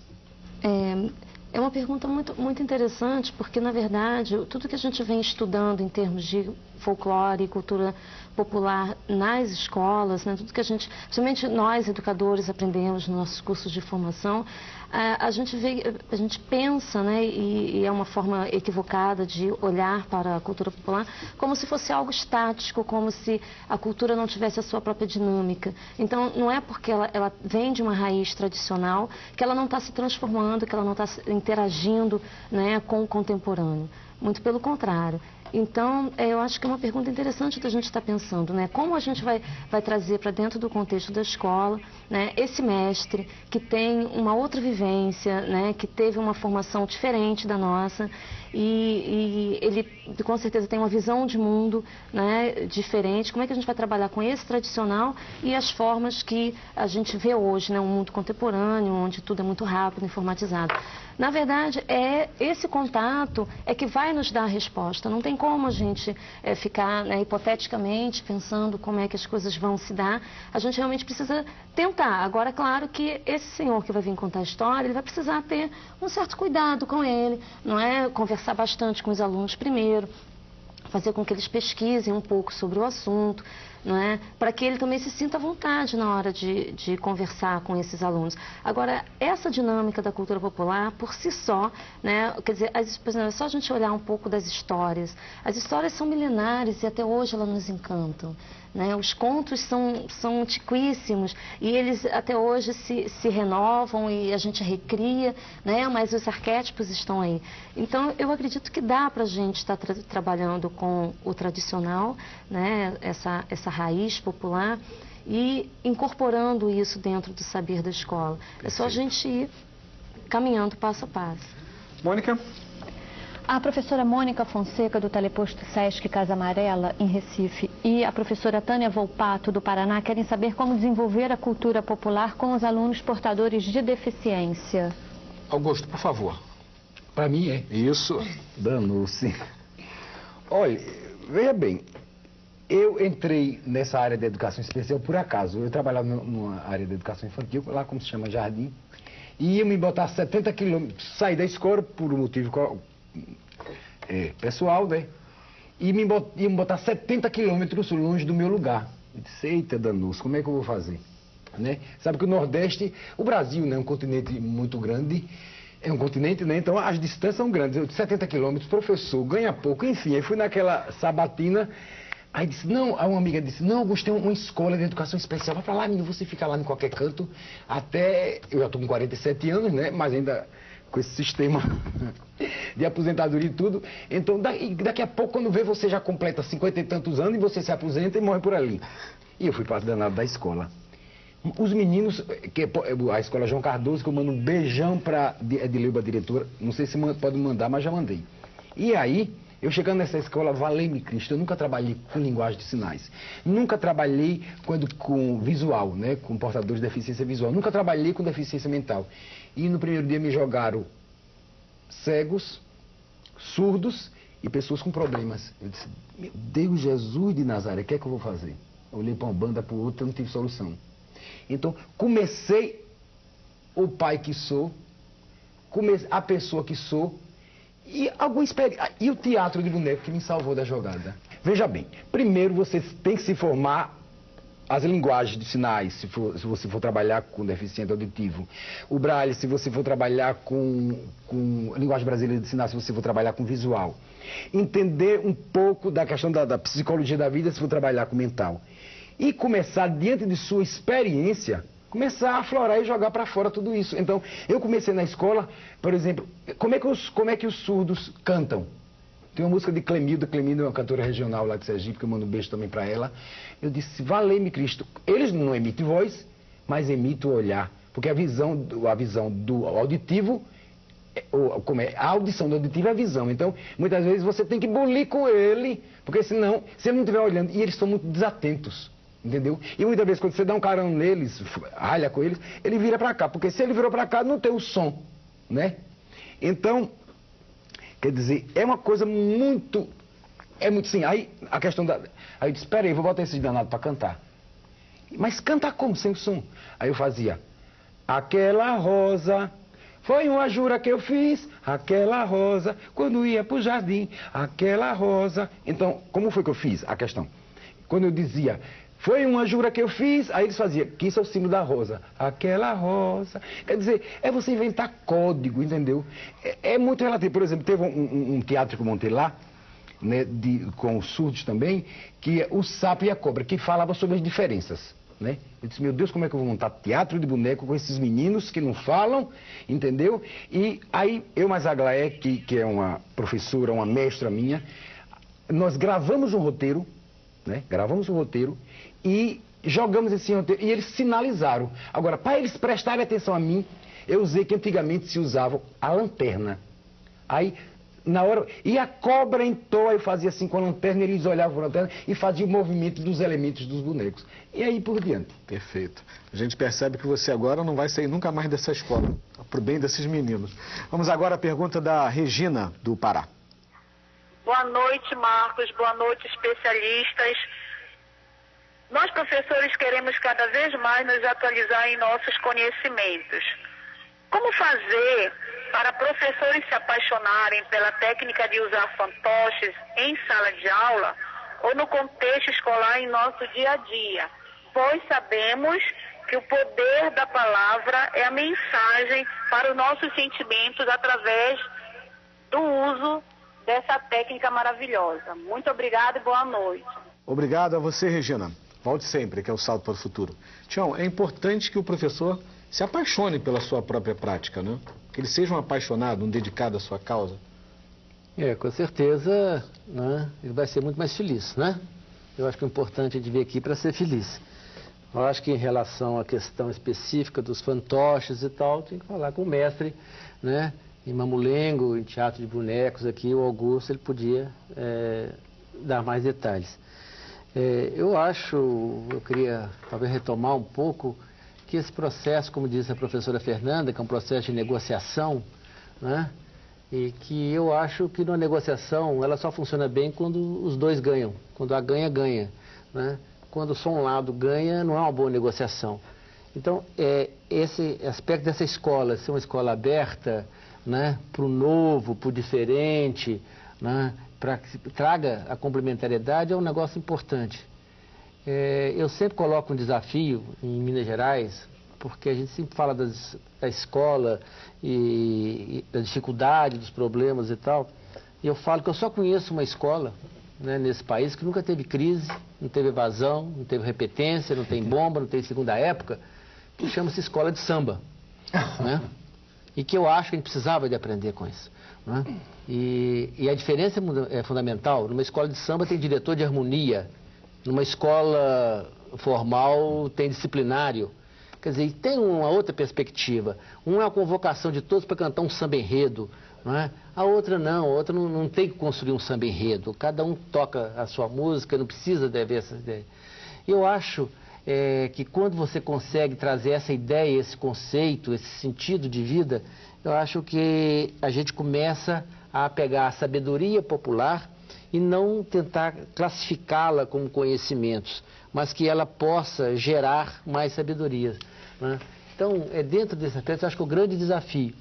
É uma pergunta muito interessante, porque, na verdade, tudo que a gente vem estudando em termos de folclore e cultura popular nas escolas, né, tudo que a gente, principalmente nós, educadores, aprendemos nos nossos cursos de formação, a gente pensa, né, e é uma forma equivocada de olhar para a cultura popular como se fosse algo estático, como se a cultura não tivesse a sua própria dinâmica. Então, não é porque ela vem de uma raiz tradicional que ela não está se transformando, que ela não está interagindo, né, com o contemporâneo. Muito pelo contrário. Então, eu acho que é uma pergunta interessante da gente estar pensando, né? Como a gente vai trazer para dentro do contexto da escola, né, esse mestre que tem uma outra vivência, né, que teve uma formação diferente da nossa e ele, com certeza, tem uma visão de mundo, né, diferente. Como é que a gente vai trabalhar com esse tradicional e as formas que a gente vê hoje, né, um mundo contemporâneo, onde tudo é muito rápido, informatizado? Na verdade, esse contato é que vai nos dar a resposta. Não tem como a gente ficar, né, hipoteticamente pensando como é que as coisas vão se dar. A gente realmente precisa tentar. Agora, claro que esse senhor que vai vir contar a história, ele vai precisar ter um certo cuidado com ele, não é? Conversar bastante com os alunos primeiro, fazer com que eles pesquisem um pouco sobre o assunto, não é? Para que ele também se sinta à vontade na hora de conversar com esses alunos. Agora, essa dinâmica da cultura popular, por si só, né? Quer dizer, por exemplo, é só a gente olhar um pouco das histórias. As histórias são milenares e até hoje elas nos encantam. Né? Os contos são antiquíssimos e eles até hoje se renovam e a gente recria, né? Mas os arquétipos estão aí. Então, eu acredito que dá para a gente estar trabalhando com o tradicional, né? Essa raiz popular e incorporando isso dentro do saber da escola. Perfeito. É só a gente ir caminhando passo a passo. Mônica? A professora Mônica Fonseca, do Teleposto Sesc Casa Amarela, em Recife, e a professora Tânia Volpato, do Paraná, querem saber como desenvolver a cultura popular com os alunos portadores de deficiência. Augusto, por favor. Para mim é. Isso. Danou-se. Olha, veja bem, eu entrei nessa área de educação especial por acaso. Eu trabalhava numa área de educação infantil, lá como se chama Jardim, e ia me botar 70 quilômetros, sair da escola por um motivo pessoal, né? E ia me botar 70 quilômetros longe do meu lugar. Eu disse, eita, danou-se, como é que eu vou fazer? Né? Sabe que o Nordeste, o Brasil, né, é um continente muito grande, é um continente, né? Então as distâncias são grandes. Eu disse, 70 quilômetros, professor, ganha pouco, enfim. Aí fui naquela sabatina, aí disse, não, uma amiga disse, não, Augusto, tem uma escola de educação especial, vai pra lá, menino, você fica lá em qualquer canto, até, eu já tô com 47 anos, né, mas ainda com esse sistema de aposentadoria e tudo. Então, daqui a pouco, quando vê, você já completa 50 e tantos anos e você se aposenta e morre por ali. E eu fui para danado da escola. Os meninos, a escola João Cardoso, que eu mando um beijão para Edileuba, diretora, não sei se pode mandar, mas já mandei. E aí, eu chegando nessa escola, valei-me Cristo, eu nunca trabalhei com linguagem de sinais. Nunca trabalhei com visual, né, com portadores de deficiência visual. Nunca trabalhei com deficiência mental. E no primeiro dia me jogaram cegos, surdos e pessoas com problemas. Eu disse, meu Deus, Jesus de Nazaré, o que é que eu vou fazer? Eu olhei para uma banda, para outra, não tive solução. Então, comecei o pai que sou, a pessoa que sou, e o teatro de boneco que me salvou da jogada. Veja bem, primeiro você tem que se formar as linguagens de sinais, se você for trabalhar com deficiente auditivo. O braille, se você for trabalhar com linguagem brasileira de sinais, se você for trabalhar com visual. Entender um pouco da questão da psicologia da vida, se for trabalhar com mental. E começar, diante de sua experiência, começar a aflorar e jogar para fora tudo isso. Então, eu comecei na escola, por exemplo, como é que os surdos cantam? Tem uma música de Clemilda é uma cantora regional lá de Sergipe, que eu mando um beijo também para ela. Eu disse, valei-me Cristo. Eles não emitem voz, mas emitem o olhar. Porque a visão do auditivo, a audição do auditivo é a visão. Então, muitas vezes você tem que bulir com ele, porque senão, se ele não estiver olhando, e eles são muito desatentos. Entendeu? E muitas vezes quando você dá um carão neles, ralha com eles, ele vira para cá. Porque se ele virou para cá, não tem o som, né? Então, quer dizer, é uma coisa muito... É muito sim. Aí a questão da... Aí eu disse, espera aí, vou botar esse danado para cantar. Mas cantar como? Sem o som. Aí eu fazia... Aquela rosa... Foi uma jura que eu fiz, aquela rosa, quando ia pro jardim, aquela rosa... Então, como foi que eu fiz a questão? Quando eu dizia... Foi uma jura que eu fiz, aí eles faziam, que isso é o símbolo da rosa. Aquela rosa. Quer dizer, é você inventar código, entendeu? É muito relativo. Por exemplo, teve um teatro que eu montei lá, né, com os surdos também, que é o sapo e a cobra, que falava sobre as diferenças. Né? Eu disse, meu Deus, como é que eu vou montar teatro de boneco com esses meninos que não falam, entendeu? E aí, eu mais a Glaé, que é uma professora, uma mestra minha, nós gravamos um roteiro, né? Gravamos um roteiro e jogamos esse roteiro e eles sinalizaram. Agora, para eles prestarem atenção a mim, eu usei que antigamente se usava a lanterna. Aí, na hora... E a cobra entrou, eu fazia assim com a lanterna, eles olhavam para a lanterna e faziam o movimento dos elementos dos bonecos. E aí por diante. Perfeito. A gente percebe que você agora não vai sair nunca mais dessa escola, pro bem desses meninos. Vamos agora à pergunta da Regina, do Pará. Boa noite, Marcos. Boa noite, especialistas. Nós, professores, queremos cada vez mais nos atualizar em nossos conhecimentos. Como fazer para professores se apaixonarem pela técnica de usar fantoches em sala de aula, ou no contexto escolar em nosso dia a dia, pois sabemos que o poder da palavra é a mensagem para os nossos sentimentos através do uso dessa técnica maravilhosa. Muito obrigada e boa noite. Obrigado a você, Regina. Volte sempre, que é o Salto para o Futuro. Tião, é importante que o professor se apaixone pela sua própria prática, né? Que ele seja um apaixonado, um dedicado à sua causa. Com certeza, né, ele vai ser muito mais feliz, né? Eu acho que o importante é de vir aqui para ser feliz. Eu acho que em relação à questão específica dos fantoches e tal, tem que falar com o mestre, né? Em Mamulengo, em teatro de bonecos aqui, o Augusto, ele podia dar mais detalhes. Eu queria talvez retomar um pouco que esse processo, como disse a professora Fernanda, que é um processo de negociação, né? E que eu acho que numa negociação ela só funciona bem quando os dois ganham, quando a ganha, né? Quando só um lado ganha, não é uma boa negociação. Então, esse aspecto dessa escola, ser uma escola aberta, né, para o novo, para o diferente, né, para que traga a complementariedade, é um negócio importante. Eu sempre coloco um desafio em Minas Gerais, porque a gente sempre fala da escola e da dificuldade, dos problemas e tal, e eu falo que eu só conheço uma escola, né, nesse país que nunca teve crise, não teve evasão, não teve repetência, não tem bomba, não tem segunda época, que chama-se escola de samba, né? E que eu acho que a gente precisava de aprender com isso, né? E a diferença é fundamental. Numa escola de samba tem diretor de harmonia, numa escola formal tem disciplinário. Quer dizer, tem uma outra perspectiva. Uma é a convocação de todos para cantar um samba enredo, não é? A outra não tem que construir um samba enredo. Cada um toca a sua música, não precisa de haver essa ideia. Eu acho que quando você consegue trazer essa ideia, esse conceito, esse sentido de vida, eu acho que a gente começa a pegar a sabedoria popular e não tentar classificá-la como conhecimentos, mas que ela possa gerar mais sabedoria, né? Então, dentro desse aspecto, eu acho que é o grande desafio.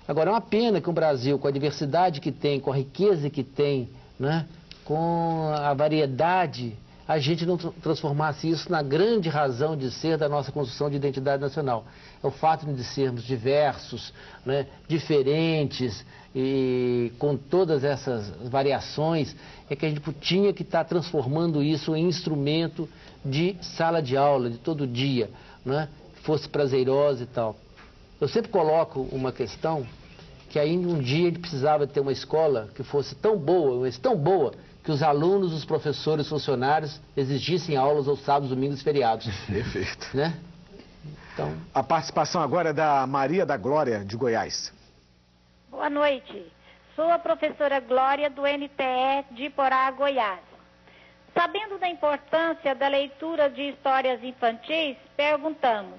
Agora, é uma pena que o Brasil, com a diversidade que tem, com a riqueza que tem, né, com a variedade, a gente não transformasse isso na grande razão de ser da nossa construção de identidade nacional. É o fato de sermos diversos, né, diferentes e com todas essas variações, é que a gente tinha que estar transformando isso em instrumento de sala de aula, de todo dia, né, que fosse prazerosa e tal. Eu sempre coloco uma questão que ainda um dia a gente precisava ter uma escola que fosse tão boa, mas tão boa, que os alunos, os professores, os funcionários exigissem aulas aos sábados, domingos e feriados. Perfeito. Né? Então... A participação agora é da Maria da Glória, de Goiás. Boa noite. Sou a professora Glória, do NTE de Iporá, Goiás. Sabendo da importância da leitura de histórias infantis, perguntamos: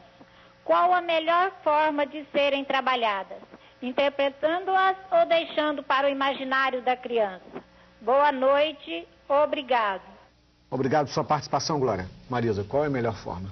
qual a melhor forma de serem trabalhadas? Interpretando-as ou deixando para o imaginário da criança? Boa noite, obrigado. Obrigado por sua participação, Glória. Marisa, qual é a melhor forma?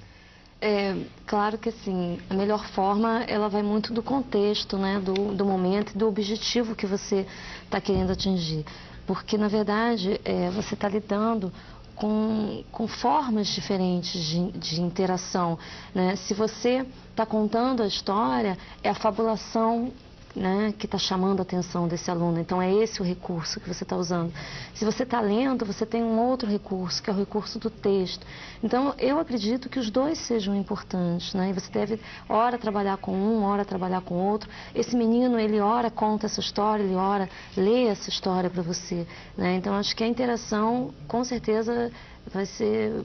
Claro que assim, a melhor forma, ela vai muito do contexto, né, do momento e do objetivo que você está querendo atingir. Porque, na verdade, você está lidando com formas diferentes de interação, né? Se você está contando a história, é a fabulação, né, que está chamando a atenção desse aluno. Então, é esse o recurso que você está usando. Se você está lendo, você tem um outro recurso, que é o recurso do texto. Então, eu acredito que os dois sejam importantes, né? E você deve, ora, trabalhar com um, ora, trabalhar com outro. Esse menino, ele ora conta essa história, ele ora lê essa história para você, né? Então, acho que a interação, com certeza, vai ser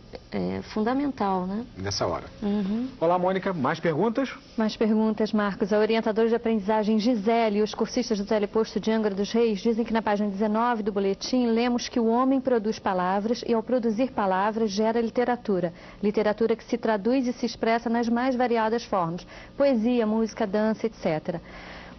fundamental, né? Nessa hora. Uhum. Olá, Mônica. Mais perguntas? Mais perguntas, Marcos. A orientadora de aprendizagem Gisele e os cursistas do Teleposto de Angra dos Reis dizem que na página 19 do boletim lemos que o homem produz palavras e ao produzir palavras gera literatura. Literatura que se traduz e se expressa nas mais variadas formas. Poesia, música, dança, etc.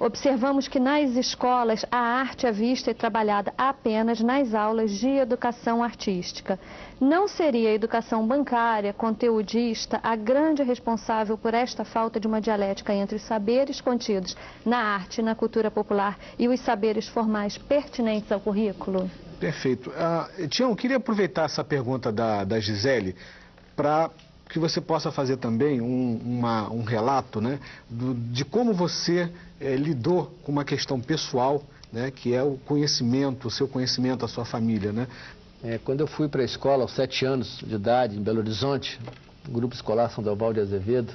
Observamos que nas escolas a arte é vista e trabalhada apenas nas aulas de educação artística. Não seria a educação bancária, conteudista, a grande responsável por esta falta de uma dialética entre os saberes contidos na arte e na cultura popular e os saberes formais pertinentes ao currículo? Perfeito. Tião, queria aproveitar essa pergunta da Gisele para que você possa fazer também um relato, né, de como você lidou com uma questão pessoal, né, que é o conhecimento, o seu conhecimento, a sua família, né? Quando eu fui para a escola aos 7 anos de idade, em Belo Horizonte, no Grupo Escolar São Delval de Azevedo,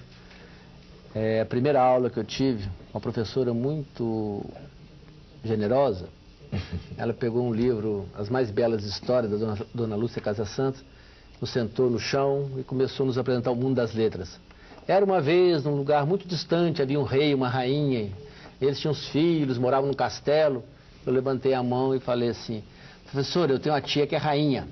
a primeira aula que eu tive, uma professora muito generosa, ela pegou um livro, As Mais Belas Histórias, da Dona Lúcia Casa Santos, nos sentou no chão e começou a nos apresentar o mundo das letras. Era uma vez, num lugar muito distante, havia um rei, uma rainha, eles tinham os filhos, moravam num castelo. Eu levantei a mão e falei assim: professora, eu tenho uma tia que é rainha.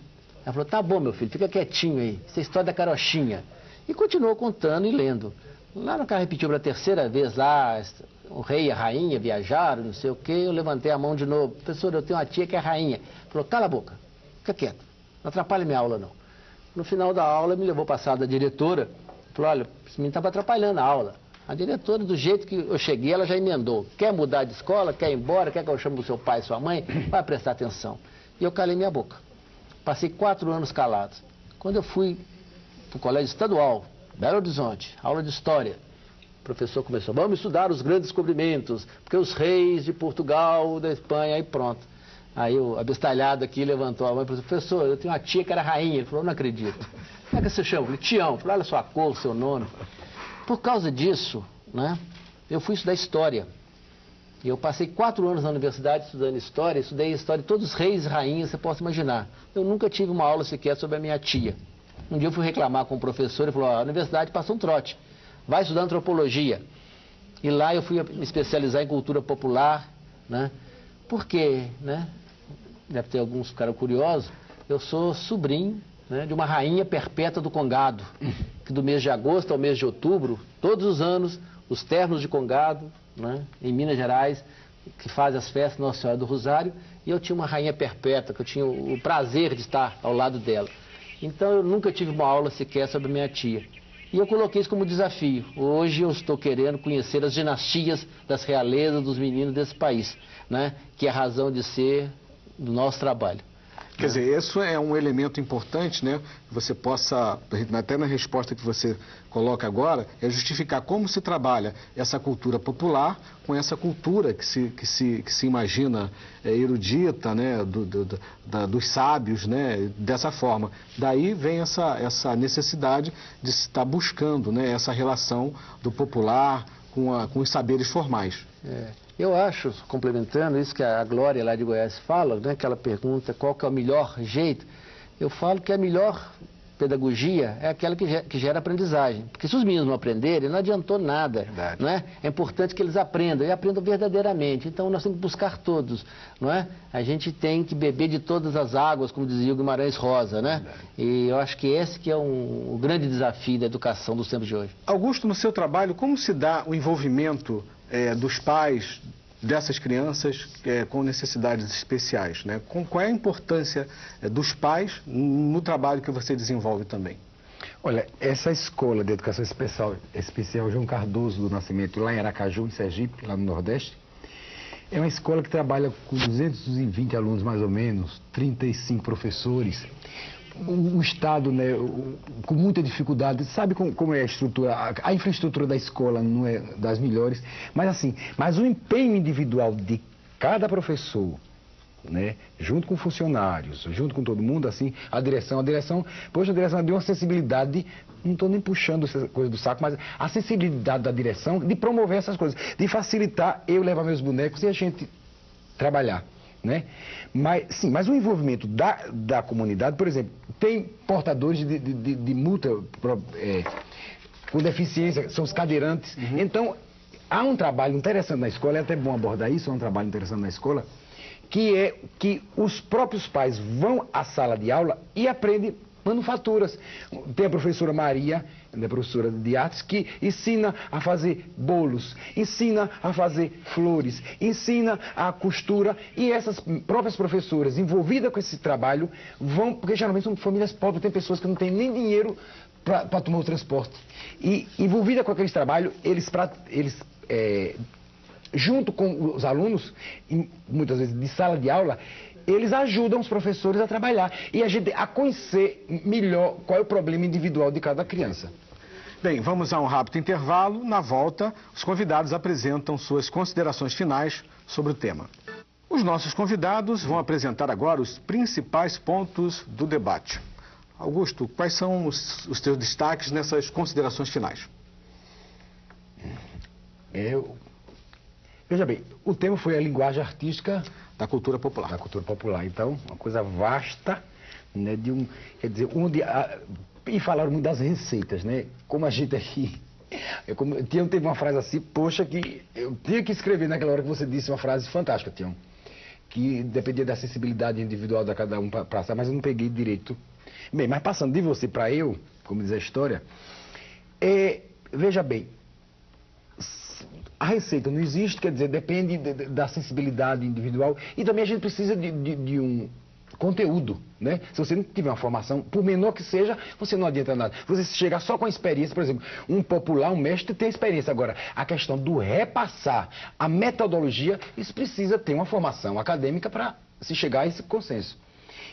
Ela falou: tá bom, meu filho, fica quietinho aí, isso é a história da carochinha. E continuou contando e lendo. Lá no carro repetiu pela terceira vez, lá, o rei e a rainha viajaram, não sei o quê. Eu levantei a mão de novo: professora, eu tenho uma tia que é rainha. Ela falou: cala a boca, fica quieto, não atrapalhe minha aula não. No final da aula, me levou para a sala da diretora. Falou: olha, esse menino estava atrapalhando a aula. A diretora, do jeito que eu cheguei, ela já emendou: quer mudar de escola, quer ir embora, quer que eu chame o seu pai e sua mãe? Vai prestar atenção. E eu calei minha boca. Passei 4 anos calado. Quando eu fui para o colégio estadual, Belo Horizonte, aula de história, o professor começou: vamos estudar os grandes descobrimentos, porque os reis de Portugal, da Espanha, aí pronto. Aí o abestalhado aqui levantou a mão e falou: professor, eu tenho uma tia que era rainha. Ele falou: não acredito. Como é que você chama? Eu falei: Tião. Falei: olha sua cor, seu nome. Por causa disso, né, eu fui estudar história. E eu passei 4 anos na universidade estudando história, estudei a história de todos os reis e rainhas, você pode imaginar. Eu nunca tive uma aula sequer sobre a minha tia. Um dia eu fui reclamar com o professor e falou: a universidade passou um trote, vai estudar antropologia. E lá eu fui me especializar em cultura popular, né? Por quê, né? Deve ter alguns que ficaram curiosos. Eu sou sobrinho, né, de uma rainha perpétua do Congado, que do mês de agosto ao mês de outubro, todos os anos, os ternos de Congado, né, em Minas Gerais, que faz as festas Nossa Senhora do Rosário, e eu tinha uma rainha perpétua, que eu tinha o prazer de estar ao lado dela. Então eu nunca tive uma aula sequer sobre minha tia. E eu coloquei isso como desafio. Hoje eu estou querendo conhecer as dinastias das realezas dos meninos desse país, né, que é a razão de ser do nosso trabalho. Quer dizer, isso é um elemento importante, né? Que você possa, até na resposta que você coloca agora, é justificar como se trabalha essa cultura popular com essa cultura que se imagina erudita, né? Dos sábios, né? Dessa forma. Daí vem essa necessidade de estar buscando, né? Essa relação do popular com os saberes formais. Eu acho, complementando isso que a Glória lá de Goiás fala, né, que ela pergunta qual que é o melhor jeito, eu falo que a melhor pedagogia é aquela que gera aprendizagem. Porque se os meninos não aprenderem, não adiantou nada. Não é? É importante que eles aprendam, e aprendam verdadeiramente. Então nós temos que buscar todos. Não é? A gente tem que beber de todas as águas, como dizia o Guimarães Rosa. Né? E eu acho que esse que é o grande desafio da educação dos tempos de hoje. Augusto, no seu trabalho, como se dá o envolvimento dos pais dessas crianças com necessidades especiais, né? Qual é a importância dos pais no trabalho que você desenvolve também? Olha, essa escola de educação especial João Cardoso do Nascimento, lá em Aracaju, em Sergipe, lá no Nordeste, é uma escola que trabalha com 220 alunos, mais ou menos, 35 professores. O Estado, né, com muita dificuldade, sabe como é a estrutura, a infraestrutura da escola não é das melhores, mas o empenho individual de cada professor, né, junto com funcionários, junto com todo mundo, assim, a direção deu uma sensibilidade, não estou nem puxando essa coisa do saco, mas a sensibilidade da direção de promover essas coisas, de facilitar eu levar meus bonecos e a gente trabalhar. Né? Mas o envolvimento da comunidade, por exemplo, tem portadores de multa com deficiência, são os cadeirantes. Então, há um trabalho interessante na escola, é até bom abordar isso, é um trabalho interessante na escola, que é que os próprios pais vão à sala de aula e aprendem manufaturas. Tem a professora Maria, a professora de artes, que ensina a fazer bolos, ensina a fazer flores, ensina a costura, e essas próprias professoras envolvidas com esse trabalho vão, porque geralmente são famílias pobres, tem pessoas que não têm nem dinheiro para tomar o transporte. E envolvida com aquele trabalho, eles junto com os alunos, muitas vezes de sala de aula, eles ajudam os professores a trabalhar e a gente a conhecer melhor qual é o problema individual de cada criança. Bem, vamos a um rápido intervalo. Na volta, os convidados apresentam suas considerações finais sobre o tema. Os nossos convidados vão apresentar agora os principais pontos do debate. Augusto, quais são os teus destaques nessas considerações finais? Veja bem, o tema foi a linguagem artística da cultura popular. Da cultura popular. Então, uma coisa vasta, né, quer dizer, e falaram muito das receitas, né? Como a gente aqui... Tião teve uma frase assim, poxa, que eu tinha que escrever naquela hora que você disse uma frase fantástica, Tião. Que dependia da sensibilidade individual de cada um para passar, mas eu não peguei direito. Bem, mas passando de você para eu, como diz a história, veja bem, a receita não existe, quer dizer, depende da sensibilidade individual e também a gente precisa de um conteúdo, né? Se você não tiver uma formação, por menor que seja, você não adianta nada. Você chegar só com a experiência, por exemplo, um popular, um mestre tem experiência. Agora, a questão do repassar, a metodologia, isso precisa ter uma formação acadêmica para se chegar a esse consenso.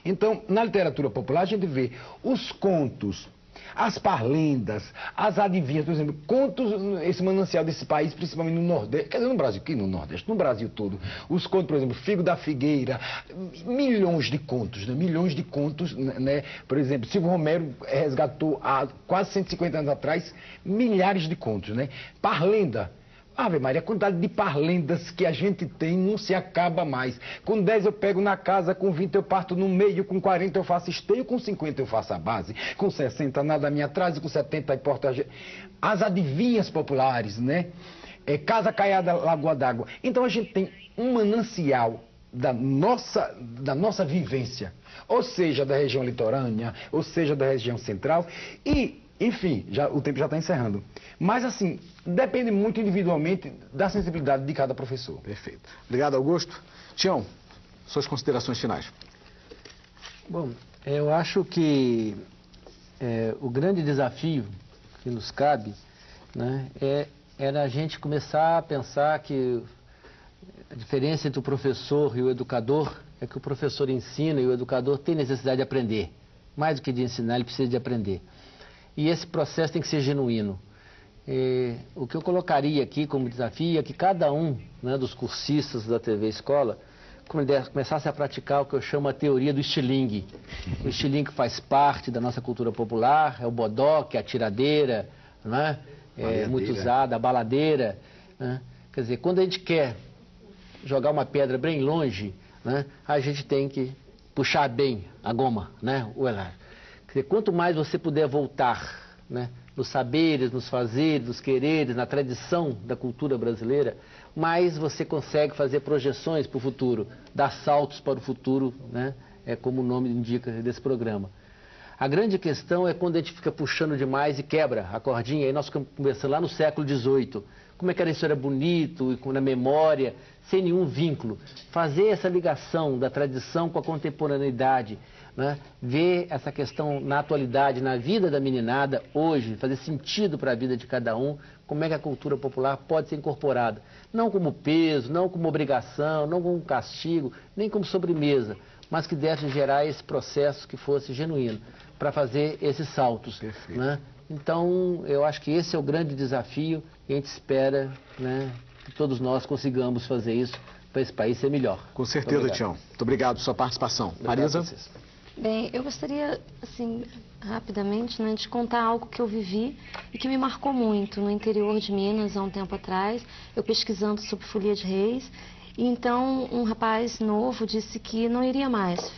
Então, na literatura popular, a gente vê os contos, as parlendas, as adivinhas, por exemplo, contos, esse manancial desse país, principalmente no Nordeste, quer dizer, no Brasil, aqui no Nordeste, no Brasil todo, os contos, por exemplo, Figo da Figueira, milhões de contos, né? Por exemplo, Silvio Romero resgatou há quase 150 anos atrás milhares de contos, né? Parlenda. Ave Maria, a quantidade de parlendas que a gente tem não se acaba mais. Com 10 eu pego na casa, com 20 eu parto no meio, com 40 eu faço esteio, com 50 eu faço a base, com 60 nada me atrasa, com 70 importa... As adivinhas populares, né? Casa Caiada, Lagoa d'Água. Então a gente tem um manancial da nossa vivência, ou seja, da região litorânea, ou seja, da região central e... Enfim, o tempo já está encerrando. Mas, assim, depende muito individualmente da sensibilidade de cada professor. Perfeito. Obrigado, Augusto. Tião, suas considerações finais. Bom, eu acho que o grande desafio que nos cabe, né, era a gente começar a pensar que a diferença entre o professor e o educador é que o professor ensina e o educador tem necessidade de aprender. Mais do que de ensinar, ele precisa de aprender. E esse processo tem que ser genuíno. O que eu colocaria aqui como desafio é que cada um, né, dos cursistas da TV Escola começasse a praticar o que eu chamo a teoria do estilingue. O estilingue faz parte da nossa cultura popular, é o bodoque, a tiradeira, né? Muito usada, a baladeira. Né? Quer dizer, quando a gente quer jogar uma pedra bem longe, né, a gente tem que puxar bem a goma, né, o elástico. Quer dizer, quanto mais você puder voltar, né, nos saberes, nos fazeres, nos quereres, na tradição da cultura brasileira, mais você consegue fazer projeções para o futuro, dar saltos para o futuro, né, como o nome indica desse programa. A grande questão é quando a gente fica puxando demais e quebra a cordinha. Aí nós ficamos conversando lá no século XVIII, como é que era isso, era bonito, e na memória, sem nenhum vínculo. Fazer essa ligação da tradição com a contemporaneidade, né? Ver essa questão na atualidade, na vida da meninada, hoje, fazer sentido para a vida de cada um, como é que a cultura popular pode ser incorporada. Não como peso, não como obrigação, não como castigo, nem como sobremesa, mas que deve gerar esse processo que fosse genuíno, para fazer esses saltos. Né? Então, eu acho que esse é o grande desafio e a gente espera, né, que todos nós consigamos fazer isso para esse país ser melhor. Com certeza, Tião. Muito obrigado pela sua participação. Marisa? Bem, eu gostaria, assim, rapidamente, né, de contar algo que eu vivi e que me marcou muito no interior de Minas há um tempo atrás, eu pesquisando sobre folia de reis. E então um rapaz novo disse que não iria mais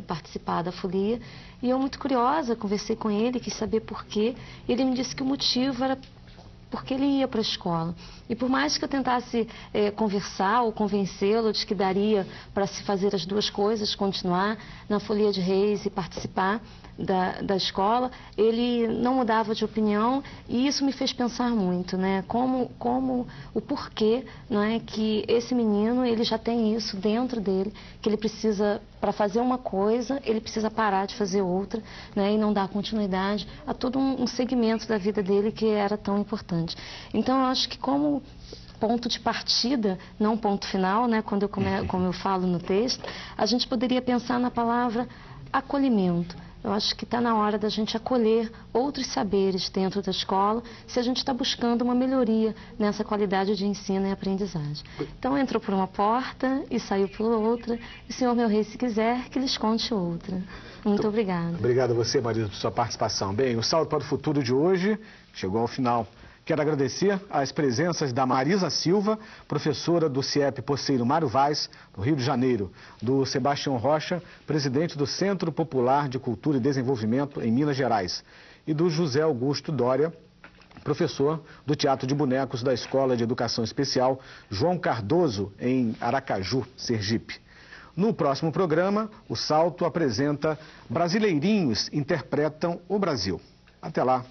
participar da folia. E eu, muito curiosa, conversei com ele, quis saber por quê. Ele me disse que o motivo era porque ele ia para a escola. E por mais que eu tentasse conversar ou convencê-lo de que daria para se fazer as duas coisas, continuar na folia de reis e participar da escola, ele não mudava de opinião e isso me fez pensar muito, né? Como o porquê, não é, que esse menino, ele já tem isso dentro dele, que ele precisa, para fazer uma coisa, ele precisa parar de fazer outra, né? E não dar continuidade a todo um segmento da vida dele que era tão importante. Então, eu acho que como ponto de partida, não ponto final, né? Como eu falo no texto, a gente poderia pensar na palavra acolhimento. Eu acho que está na hora da gente acolher outros saberes dentro da escola, se a gente está buscando uma melhoria nessa qualidade de ensino e aprendizagem. Então, entrou por uma porta e saiu por outra. E, senhor meu rei, se quiser, que lhes conte outra. Muito obrigada. Obrigado a você, Marisa, por sua participação. Bem, o Salto para o Futuro de hoje chegou ao final. Quero agradecer as presenças da Marisa Silva, professora do CIEP Poceiro Mário Vaz, do Rio de Janeiro, do Sebastião Rocha, presidente do Centro Popular de Cultura e Desenvolvimento em Minas Gerais, e do José Augusto Dória, professor do Teatro de Bonecos da Escola de Educação Especial João Cardoso, em Aracaju, Sergipe. No próximo programa, o Salto apresenta Brasileirinhos Interpretam o Brasil. Até lá.